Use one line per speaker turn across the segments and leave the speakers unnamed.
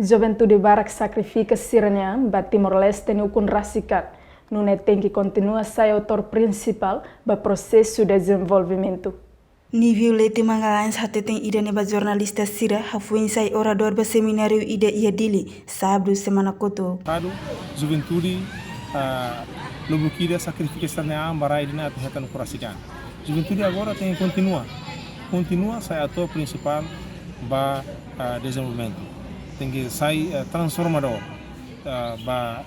Juventude Barak sacrifica siranya ba Timor-Leste no kun rasikat. Nune tem que continua ser autor principal ba processo de desenvolvimento.
Nível Lete Mangalães até tem ida neba jornalista Sira hafuin sai orador ba seminário ida ia dili sábado semana koto.
Juventude lobo kida sacrifica siranya barai dina até no kurasikan. Juventude agora tem continua sai ator principal ba desenvolvimento. Tem que sair transformador ba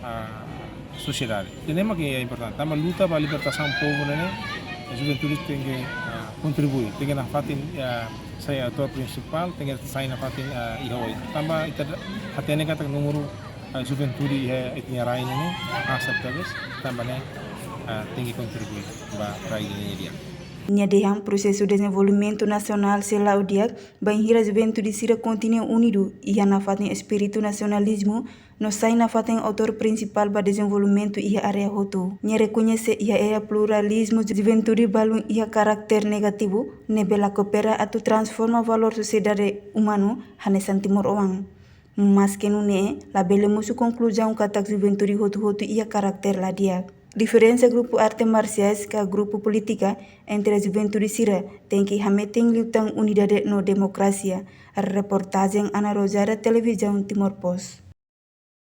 sociedade. Tema que é importante. Tama luta para a libertação do povo, né? A juventude tem que contribuir. Tem que na fatin sai ator principal, tem que sair na fatin ihoi. Tama ita até nem kata número a juventude é itinerária, né? Aceitáveis. Tama né tem que contribuir para a ideia.
Nhadehan processo de desenvolvimento nacional sela odiak banhira juventude Sira continua unido e na fatin espírito nacionalismo no sai na fatin autor principal ba desenvolvimento e área hoto. Nha reconhece e era pluralismo juventude balun e carácter negativo nebela coopera atu transforma valor sociedade humano hanesan timor oang. Mas que não é, labelemos a conclusão que a juventude hoto e a carácter lá dia. Diferença grupo arte marciais que grupo política entre a juventude Sira tem que hameting lutang unidade no democracia. A reportagem Ana Rosada Televisão Timor Post.